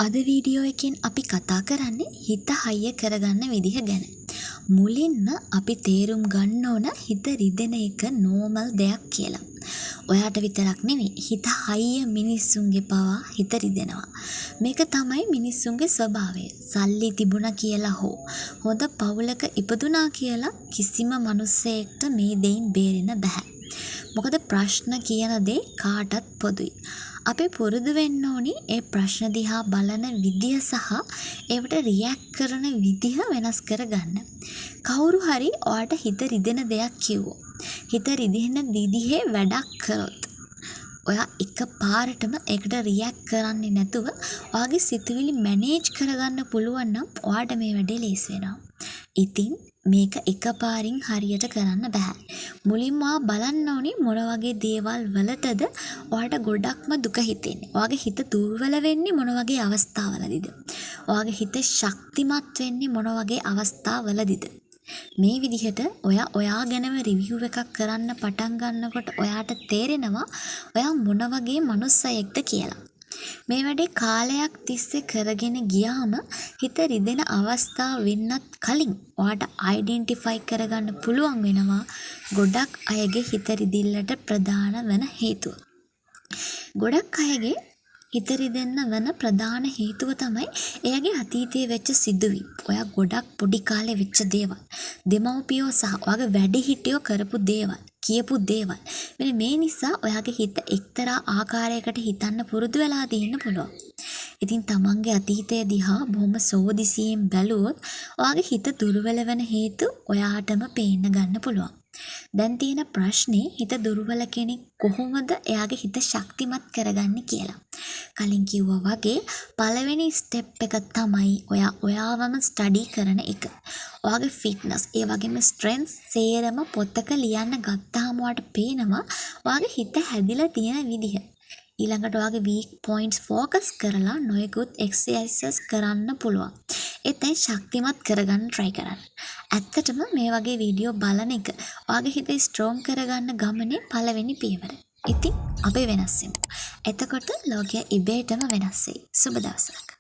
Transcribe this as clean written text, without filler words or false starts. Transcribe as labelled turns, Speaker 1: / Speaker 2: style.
Speaker 1: අද වීඩියෝ එකෙන් අපි කතා කරන්නේ හිත හයිය කරගන්න විදිහ ගැන. මුලින්ම අපි තේරුම් ගන්න ඕන හිත රිදෙන එක නෝමල් දෙයක් කියලා. ඔයාට විතරක් නෙවෙයි හිත හයිය මිනිස්සුන්ගේ පවා හිත රිදෙනවා. මේක තමයි මිනිස්සුන්ගේ ස්වභාවය. සල්ලි තිබුණා කියලා හෝ හොඳ පවුලක ඉපදුනා කියලා කිසිම මිනිස්සෙක්ට මේ දෙයින් බේරෙන්න බෑ. මොකද ප්‍රශ්න කියන දේ කාටත් පොදුයි. අපි පුරුදු වෙන්න ඕනි ඒ ප්‍රශ්න දිහා බලන විදිය සහ ඒවට රියැක්ට් කරන විදිහ වෙනස් කරගන්න. කවුරු හරි ඔයාට හිත රිදෙන දෙයක් කිව්වොත්, හිත රිදෙන විදිහේ වැඩක් කරොත්, ඔයා එකපාරටම ඒකට රියැක්ට් කරන්නේ නැතුව ඔයාගේ සිතුවිලි මැනේජ් කරගන්න පුළුවන් නම් ඔයාට මේ වැඩේ ලේසි වෙනවා. ඉතින් මේක එකපාරින් හරියට කරන්න බෑ. මුලින්ම බලන්න ඕනි මොන වගේ දේවල් වලටද ඔයාට ගොඩක්ම දුක හිතෙන්නේ. ඔයාගේ හිත දුර්වල වෙන්නේ මොන වගේ අවස්ථාවලදීද? ඔයාගේ හිත ශක්තිමත් වෙන්නේ මොන වගේ අවස්ථාවලදීද? මේ විදිහට ඔයා ගැනම රිවිව් එකක් කරන්න පටන් ගන්නකොට ඔයාට තේරෙනවා ඔයා මොන වගේ මනුස්සයෙක්ද කියලා. මේ වැඩේ කාලයක් තිස්සේ කරගෙන ගියාම හිත රිදෙන අවස්ථා වෙන්නත් කලින් ඔයාට අයිඩෙන්ටිෆයි කරගන්න පුළුවන් වෙනවා ගොඩක් අයගේ හිත රිදිල්ලට ප්‍රධාන වෙන හේතුව. ගොඩක් අයගේ හිත රිදෙන්න වෙන ප්‍රධාන හේතුව තමයි එයාගේ අතීතයේ වෙච්ච සිදුවීම්. ඔයා ගොඩක් පොඩි කාලේ වෙච්ච දේවල්, දෙමව්පියෝ සහ ඔයාගේ වැඩිහිටියෝ කරපු දේවල්, කියපු දේවල්. මෙන්න මේ නිසා ඔයාගේ හිත එක්තරා ආකාරයකට හිතන්න පුරුදු වෙලා තියෙන්න පුළුවන්. ඉතින් තමන්ගේ අතීතය දිහා බොහොම සෝදිසියෙන් බැලුවොත් ඔයාගේ හිත දුර්වල වෙන හේතු ඔයාටම පේන්න ගන්න පුළුවන්. දැන් තියෙන ප්‍රශ්නේ හිත දුර්වල කෙනෙක් කොහොමද එයාගේ හිත ශක්තිමත් කරගන්නේ කියලා. කලින් කිව්වා වගේ පළවෙනි ස්ටෙප් එක තමයි ඔයාවම ස්ටඩි කරන එක. ඔයාගේ ෆිට්නස්, ඒ වගේම ස්ට්‍රෙන්ග්ස් සේරම පොතක ලියන්න ගත්තාම ඔයාට පේනවා ඔයාගේ හිත හැදිලා තියෙන විදිහ. ඊළඟට ඔයාගේ වීක් පොයින්ට්ස් ફોකස් කරලා නොයෙකුත් එක්සර්සයිසස් කරන්න පුළුවන්. ඒතෙන් ශක්තිමත් කරගන්න try කරන්න. ඇත්තටම මේ වගේ වීඩියෝ බලන එක ඔයාගේ හිත ස්ට්‍රෝං කරගන්න ගමනේ පළවෙනි පියවර. ඉතින් අපි වෙනස් වෙමු. එතකොට ලෝකය ඉබේටම වෙනස් වෙයි. සුබ දවසක්.